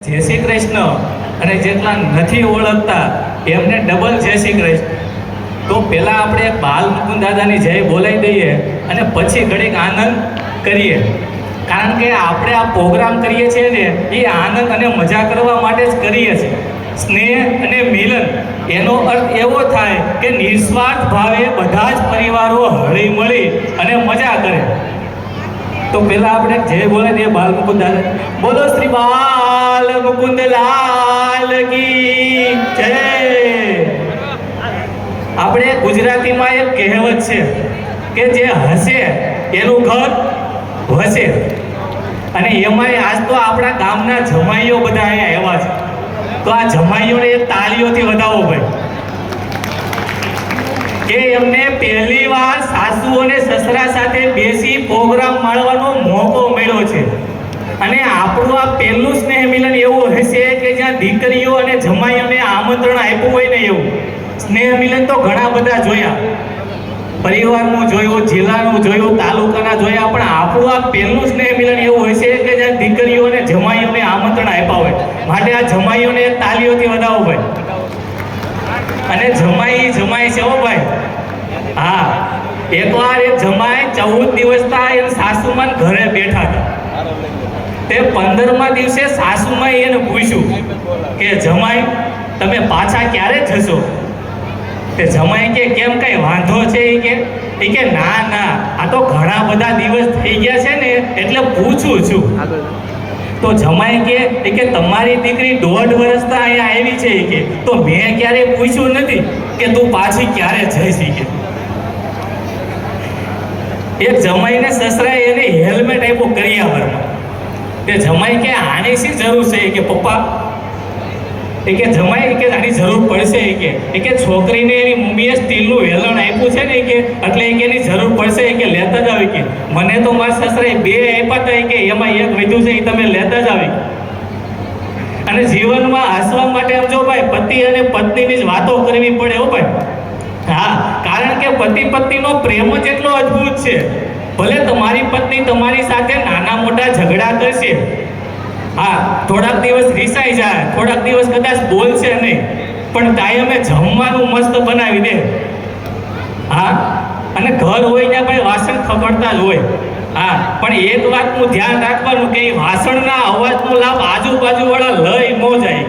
જય શ્રી કૃષ્ણ અને જેટલા નથી ઓળખતા એમને ડબલ જય શ્રી કૃષ્ણ। તો પહેલાં આપણે બાલ મુકુંદ દાદાની જય બોલાવી દઈએ અને પછી ઘડીક આનંદ કરીએ, કારણ કે આપણે આ પ્રોગ્રામ કરીએ છીએ ને એ આનંદ અને મજા કરવા માટે જ કરીએ છીએ। સ્નેહ અને મિલન એનો અર્થ એવો થાય કે નિસ્વાર્થ ભાવે બધા જ પરિવારો હળી મળી અને મજા કરે। તો પહેલા આપણે જય બોલે દઈએ બાલ મુકુંદ દાદા। બોલો શ્રી બાલ મુકુંદ લાલ કી જય। આપણે ગુજરાતીમાં એક કહેવત છે કે જે હસે એનું ઘર વસે, અને એમાંય આજ તો આપણા ગામના જમાઈઓ બધા અહીંયા આવ્યા છે, તો આ જમાઈઓને એક તાળીઓથી વધાવો ભાઈ, કે એમને પહેલી વાર સાસુ અને સસરા સાથે બેસી પ્રોગ્રામ માણવાનો મોકો મળ્યો છે। અને આપણું આ પહેલું સ્નેહ મિલન એવું હશે કે જ્યાં દીકરીઓ અને જમાઈઓને આમંત્રણ આપ્યું હોય ને એવું। સ્નેહ મિલન તો ઘણા બધા જોયા, પરિવારનું જોયું, જિલ્લાનું જોયું, તાલુકાના જોયા, પણ આપણું આ પહેલું સ્નેહ મિલન એવું હશે કે જ્યાં દીકરીઓ અને જમાઈઓને આમંત્રણ આપ્યા હોય। માટે આ જમાઈઓને તાળીઓથી વધાવો ભાઈ। અને જમાઈ છે હો ભાઈ। હા, એકવાર એક જમાઈ 14 દિવસના એના સાસુમાન ઘરે બેઠા હતા, તે 15મા દિવસે સાસુમાએ એને પૂછ્યું કે જમાઈ તમે પાછા ક્યારે જશો? તે જમાઈ કે કેમ કઈ વાંધો છે? એ કે ના ના, આ તો ઘણા બધા દિવસ થઈ ગયા છે ને એટલે પૂછું છું। તો જમાઈ કે તમારી દીકરી 1.5 વર્ષના અહીંયા આવી છે કે તો મેં ક્યારે પૂછ્યું નથી કે તું પાછી ક્યારે જઈશ કે। એક જમાઈને સસરાએ એને હેલ્મેટ આપ્યું કરિયાવરમાં। તે જમાઈ કે આની શી જરૂર છે કે પપ્પા? કે જમાઈ કે આની જરૂર પડશે કે છોકરીને એની મમ્મીએ સ્ટીલનું વેલણ આપ્યું છે ને કે એટલે એની જરૂર પડશે કે લેતા જ આવી કે મને તો મારા સસરાએ 2 આપ્યા હતા કે એમાં એક વધ્યું છે એ તમે લેતા જ આવી। અને જીવનમાં હસવા માટે આમ જો ભાઈ પતિ અને પત્નીની જ વાતો કરવી પડે હો ભાઈ। હા, કારણ કે પતિ પત્નીનો પ્રેમ જ એટલો અદ્ભુત છે। ભલે તમારી પત્ની તમારી સાથે નાના મોટા ઝઘડા કરશે, હા થોડાક દિવસ રીસાઈ જાય, થોડાક દિવસ કદાચ બોલશે નહીં, પણ કાયમે જમવાનું મસ્ત બનાવી દે। હા, અને ઘર હોય ત્યાં ભાઈ વાસણ ખબડતા જ હોય। હા, પણ એક વાતનું ધ્યાન રાખવાનું કે વાસણના અવાજનો લાભ આજુબાજુવાળા લઈ ન જાય।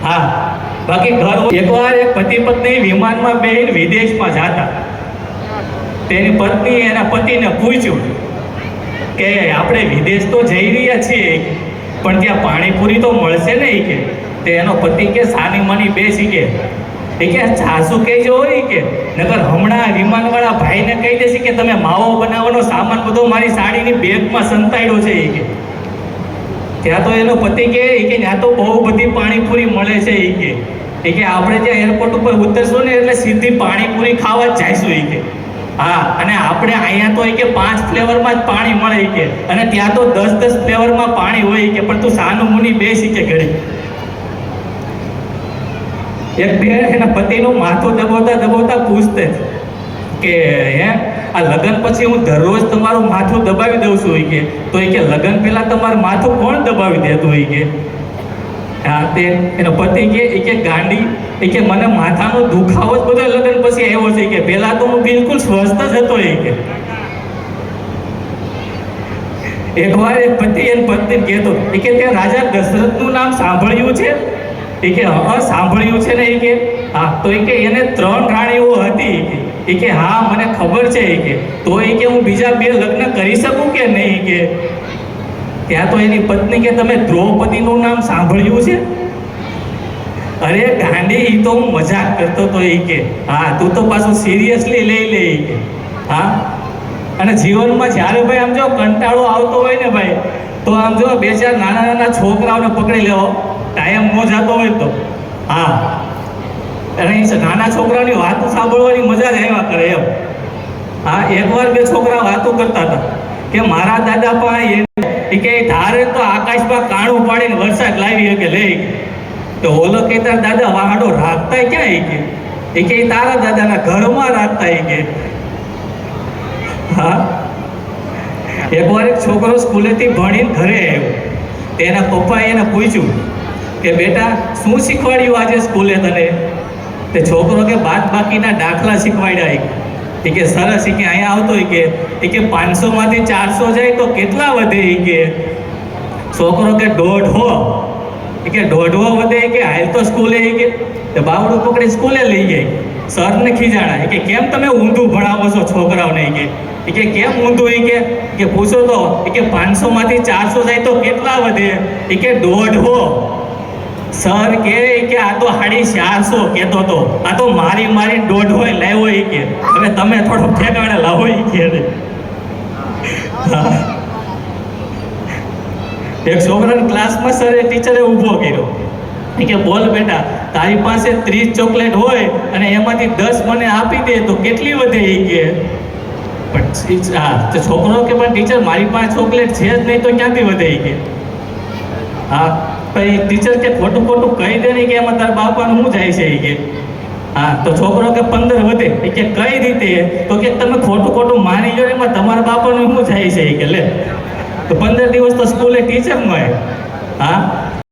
હા, બાકી ઘર એકવાર એક પતિ પત્ની વિમાનમાં બેસીને વિદેશમાં જતા, તેની પત્ની એના પતિને પૂછ્યું કે આપણે વિદેશ તો જઈ રહ્યા છીએ પણ ત્યાં પાણીપુરી તો મળશે ને કે। તે એનો પતિ કે સાની માની બેસી કે સાસુ કહેજો હોય કે નગર હમણાં વિમાનવાળા ભાઈને કહી દેશે કે તમે માવો બનાવવાનો સામાન બધો મારી સાડીની બેગમાં સંતાડ્યો છે કે। ત્યાં તો એનો પતિ કે ત્યાં તો બહુ બધી પાણીપુરી મળે છે કે આપણે ત્યાં એરપોર્ટ ઉપર ઉતરશું ને એટલે સીધી પાણીપુરી ખાવા જ જઈશું કે। હા, અને આપણે અહીંયા તો 5 ફ્લેવરમાં જ પાણી મળે કે, અને ત્યાં તો 10 ફ્લેવરમાં પાણી હોય કે, પણ તું સાનું મુની બેસી કે ઘડી। એક બે એના પતિનું માથું દબાવતા પૂછતે કે આ લગ્ન પછી હું દરરોજ તમારું માથું દબાવી દઉં છું કે, તો કે લગ્ન પહેલા તમારું માથું કોણ દબાવી દેતું કે? હા, તે એનો પતિ કે ગાંડી કે મને માથાનો દુખાવો જ બધો લગ્ન પછી આવ્યો છે કે, પહેલા તો હું બિલકુલ સ્વસ્થ જ હતો કે। એકવાર એક પતિ એની પત્ની કહેતો કે તે રાજા દશરથનું નામ સાંભળ્યું છે? કે હા સાંભળ્યું છે ને કે હા, તો કે એને 3 રાણીઓ હતી કે હા મને ખબર છે કે, તો કે હું બીજા 2 લગ્ન કરી શકું કે નહીં કે? ત્યાં તો એની પત્ની કે તમે દ્રૌપદીનું નામ સાંભળ્યું છે? અરે ગાંડી, એ તો હું મજાક કરતો તો કે હા તું તો પાછું સિરિયસલી લઈ લે કે। હા, અને જીવનમાં જ્યારે ભાઈ આમ જો કંટાળો આવતો હોય ને ભાઈ, તો આમ જો 2-4 નાના છોકરાઓને પકડી લેવો, ટાઈમ ન જતો હોય તો। હા, અને નાના છોકરાઓની વાતો સાંભળવાની મજા જ આવ્યા કરે એમ। હા, એકવાર 2 છોકરા વાતો કરતા હતા કે મારા દાદા પણ કે ધારે તો આકાશમાં કાણું પાડીને વરસાદ લાવી કે લઈ, તો ઓલો કે તાર દાદા વાહડો રાખતા ક્યાં કે તારા દાદાના ઘરમાં રાખતા કે। હા, એકવાર એક છોકરો સ્કૂલેથી ભણીને ઘરે આવ્યો, તેના પપ્પાએ એને પૂછ્યું કે બેટા શું શીખવાડ્યું આજે સ્કૂલે તને? તે છોકરો કે બાદ બાકીના દાખલા શીખવાડ્યા. એ કે સરસ. એ કે અહીંયા આવતો એ કે 500 માંથી 400 જાય તો કેટલા વધે? એ કે છોકરો કે 150. એ કે 150 વધે? એ કે હાલ તો સ્કૂલે. એ કે બાવડું પકડી સ્કૂલે લઈ ગઈ. સરને ખીજાણા. એ કે કેમ તમે ઊંધું ભણાવો છો છોકરાઓને? એ કે કેમ ઊંધું? એ કે પૂછો તો. એ કે 500 માંથી 400 જાય તો કેટલા વધે? એ કે 150. સર કે આ તો 450 કહેતો હતો. આ તો મારી 150 લાવ્યો. એ કે હવે તમે થોડો ઠેકાણે લાવો. એ કે એક છોકરાને ક્લાસમાં સરે ટીચરે ઊભો કર્યો. એ કે બોલ બેટા, તારી પાસે 30 ચોકલેટ હોય અને એમાંથી 10 મને આપી દે તો કેટલી વધે? એ કે પણ છોકરો કે પણ ટીચર મારી પાસે ચોકલેટ છે જ નહીં તો ક્યાંથી વધે? એ કે હા પછી ટીચર કે ખોટું કહી દે ને કે એમાં તારા બાપાનું શું જાય છે? એ કે હા તો છોકરો કે 15 વધે. એ કે કઈ રીતે? તો કે તમે ખોટું માની લો એમાં તમારા બાપાનું શું જાય છે? એ કે લે તો 15 દિવસ તો સ્કૂલે ટીચર મળે. હા